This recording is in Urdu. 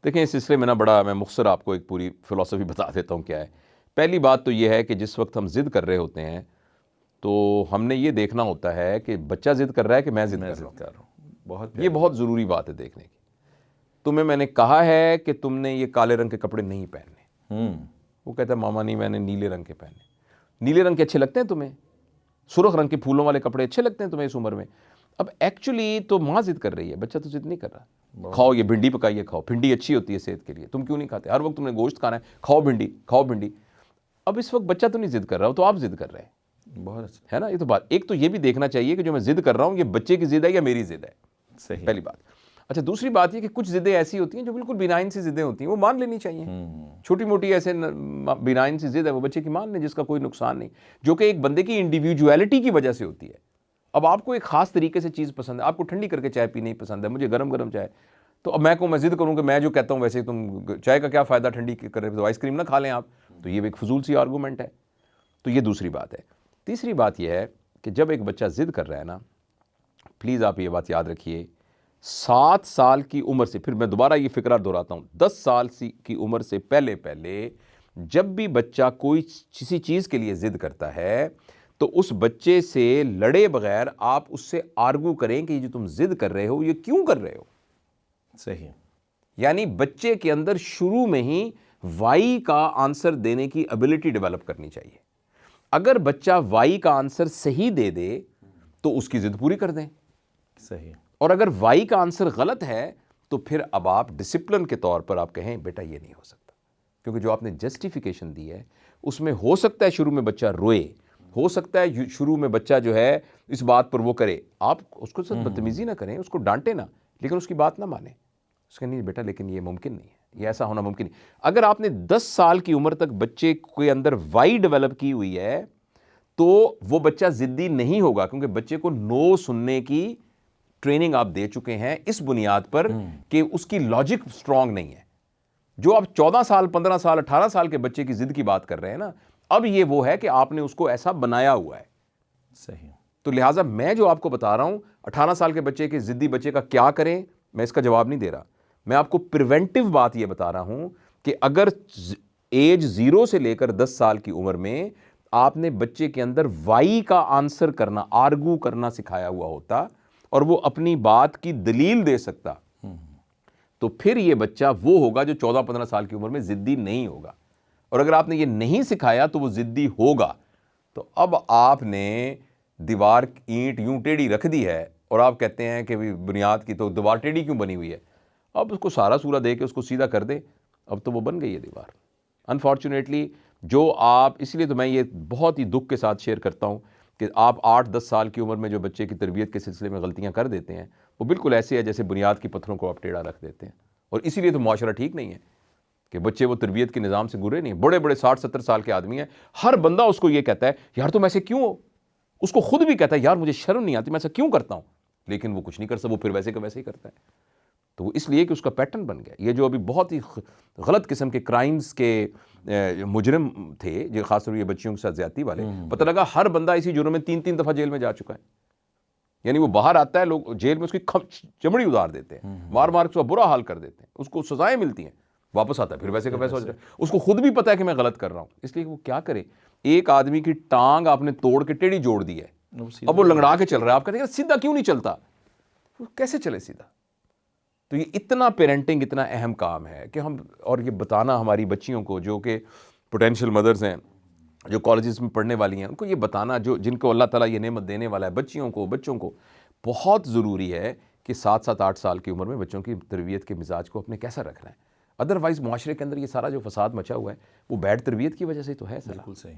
دیکھیں اس سلسلے میں نا بڑا میں مختصر آپ کو ایک پوری فلسفی بتا دیتا ہوں کیا ہے. پہلی بات تو یہ ہے کہ جس وقت ہم ضد کر رہے ہوتے ہیں تو ہم نے یہ دیکھنا ہوتا ہے کہ بچہ ضد کر رہا ہے کہ میں ضد کر رہا ہوں. یہ بہت ضروری بات ہے دیکھنے کی. تمہیں میں نے کہا ہے کہ تم نے یہ کالے رنگ کے کپڑے نہیں پہننے. وہ کہتا ہے ماما نہیں میں نے نیلے رنگ کے پہنے. نیلے رنگ کے اچھے لگتے ہیں تمہیں؟ سرخ رنگ کے پھولوں والے کپڑے اچھے لگتے ہیں تمہیں اس عمر میں؟ اب ایکچولی تو ماں ضد کر رہی ہے, بچہ تو ضد نہیں کر رہا. کھاؤ یہ بھنڈی پکائیے, کھاؤ بھنڈی اچھی ہوتی ہے صحت کے لیے, تم کیوں نہیں کھاتے؟ ہر وقت تم نے گوشت کھانا ہے, کھاؤ بھنڈی کھاؤ بھنڈی. اب اس وقت بچہ تو نہیں ضد کر رہا, تو آپ ضد کر رہے ہیں. بہت اچھا ہے نا, یہ تو بات. ایک تو یہ بھی دیکھنا چاہیے کہ جو میں ضد کر رہا ہوں یہ بچے کی ضد ہے یا میری ضد ہے. صحیح. پہلی بات. اچھا دوسری بات یہ کہ کچھ ضدیں ایسی ہوتی ہیں جو بالکل بینائن سی ضدیں ہوتی ہیں, وہ مان لینی چاہیے. چھوٹی موٹی ایسے بینائن سی ضد ہے وہ بچے کی مان لیں, جس کا کوئی نقصان نہیں, جو کہ ایک بندے کی انڈیویجویلٹی کی وجہ سے ہوتی ہے. اب آپ کو ایک خاص طریقے سے چیز پسند ہے, آپ کو ٹھنڈی کر کے چائے پینی پسند ہے, مجھے گرم گرم چائے, تو اب میں ضد کروں کہ میں جو کہتا ہوں ویسے تم چائے کا کیا فائدہ ٹھنڈی کرے, تو آئس کریم نہ کھا لیں آپ. تو یہ ایک فضول سی آرگومنٹ ہے. تو یہ دوسری بات ہے. تیسری بات یہ ہے کہ جب ایک بچہ ضد کر رہا ہے نا, پلیز آپ یہ بات یاد رکھیے, 7 سال کی عمر سے, پھر میں دوبارہ یہ فکرہ دہراتا ہوں, 10 سال کی عمر سے پہلے جب بھی بچہ کوئی کسی چیز کے لیے ضد کرتا ہے تو اس بچے سے لڑے بغیر آپ اس سے آرگو کریں کہ یہ جو تم ضد کر رہے ہو یہ کیوں کر رہے ہو. صحیح. یعنی بچے کے اندر شروع میں ہی وائی کا آنسر دینے کی ایبلٹی ڈیولپ کرنی چاہیے. اگر بچہ وائی کا آنسر صحیح دے دے تو اس کی ضد پوری کر دیں. صحیح. اور اگر وائی کا آنسر غلط ہے تو پھر اب آپ ڈسپلن کے طور پر آپ کہیں بیٹا یہ نہیں ہو سکتا, کیونکہ جو آپ نے جسٹیفیکیشن دی ہے اس میں ہو سکتا ہے شروع میں بچہ روئے, ہو سکتا ہے شروع میں بچہ جو ہے اس بات پر وہ کرے, آپ اس کو ساتھ بدتمیزی نہ کریں, اس کو ڈانٹے نہ, لیکن اس کی بات نہ مانیں. اس کا نہیں بیٹا لیکن یہ ممکن نہیں ہے, یہ ایسا ہونا ممکن نہیں. اگر آپ نے 10 سال کی عمر تک بچے کے اندر وائی ڈیولپ کی ہوئی ہے تو وہ بچہ ضدی نہیں ہوگا, کیونکہ بچے کو نو سننے کی ٹریننگ آپ دے چکے ہیں اس بنیاد پر کہ اس کی لاجک سٹرونگ نہیں ہے. جو آپ 14 سال 15 سال 18 سال کے بچے کی ضد کی بات کر رہے ہیں نا, اب یہ وہ ہے کہ آپ نے اس کو ایسا بنایا ہوا ہے. صحیح. تو لہٰذا میں جو آپ کو بتا رہا ہوں 18 سال کے بچے کے ضدی بچے کا کیا کریں, میں اس کا جواب نہیں دے رہا. میں آپ کو پریونٹیو بات یہ بتا رہا ہوں کہ اگر ایج 0 سے لے کر 10 سال کی عمر میں آپ نے بچے کے اندر وائی کا آنسر کرنا, آرگو کرنا سکھایا ہوا ہوتا اور وہ اپنی بات کی دلیل دے سکتا, تو پھر یہ بچہ وہ ہوگا جو 14-15 سال کی عمر میں ضدی نہیں ہوگا. اور اگر آپ نے یہ نہیں سکھایا تو وہ ضدی ہوگا. تو اب آپ نے دیوار اینٹ یوں ٹیڑھی رکھ دی ہے اور آپ کہتے ہیں کہ بنیاد کی تو دیوار ٹیڑھی کیوں بنی ہوئی ہے, اب اس کو سارا سورا دے کے اس کو سیدھا کر دے, اب تو وہ بن گئی ہے دیوار. انفارچونیٹلی جو آپ, اس لیے تو میں یہ بہت ہی دکھ کے ساتھ شیئر کرتا ہوں کہ آپ 8-10 سال کی عمر میں جو بچے کی تربیت کے سلسلے میں غلطیاں کر دیتے ہیں وہ بالکل ایسے ہے جیسے بنیاد کی پتھروں کو آپ ٹیڑھا رکھ دیتے ہیں. اور اسی لیے تو معاشرہ ٹھیک نہیں ہے کہ بچے وہ تربیت کے نظام سے گزرے نہیں. بڑے بڑے 60-70 سال کے آدمی ہیں, ہر بندہ اس کو یہ کہتا ہے یار تم ایسے کیوں ہو, اس کو خود بھی کہتا ہے یار مجھے شرم نہیں آتی میں ایسا کیوں کرتا ہوں, لیکن وہ کچھ نہیں کر سکتا, وہ پھر ویسے کا ویسے ہی کرتا ہے. تو وہ اس لیے کہ اس کا پیٹرن بن گیا. یہ جو ابھی بہت ہی غلط قسم کے کرائمز کے مجرم تھے, جو خاص طور پر یہ بچیوں کے ساتھ زیادتی والے, پتہ لگا ہر بندہ اسی جرم میں 3 دفعہ جیل میں جا چکا ہے. یعنی وہ باہر آتا ہے, لوگ جیل میں اس کی چمڑی اتار دیتے ہیں, مار مار کے اس کا برا حال کر دیتے ہیں, اس کو سزائیں ملتی ہیں, واپس آتا ہے پھر ویسے کا ویسا ہو جاتا ہے. اس کو خود بھی پتا ہے کہ میں غلط کر رہا ہوں, اس لیے وہ کیا کرے. ایک آدمی کی ٹانگ آپ نے توڑ کے ٹیڑھی جوڑ دی ہے, اب وہ لنگڑا کے چل رہا ہے, آپ کہتے ہیں سیدھا کیوں نہیں چلتا, وہ کیسے چلے سیدھا. تو یہ اتنا پیرنٹنگ اتنا اہم کام ہے کہ ہم, اور یہ بتانا ہماری بچیوں کو جو کہ پوٹینشیل مدرز ہیں, جو کالجز میں پڑھنے والی ہیں, ان کو یہ بتانا, جو جن کو اللہ تعالیٰ یہ نعمت دینے والا ہے, بچوں کو بہت ضروری ہے کہ 7-8 سال کی عمر میں بچوں کی تربیت کے مزاج کو اپنے کیسا رکھنا ہے. ادروائز معاشرے کے اندر یہ سارا جو فساد مچا ہوا ہے وہ بیڈ تربیت کی وجہ سے تو ہے. بالکل صحیح.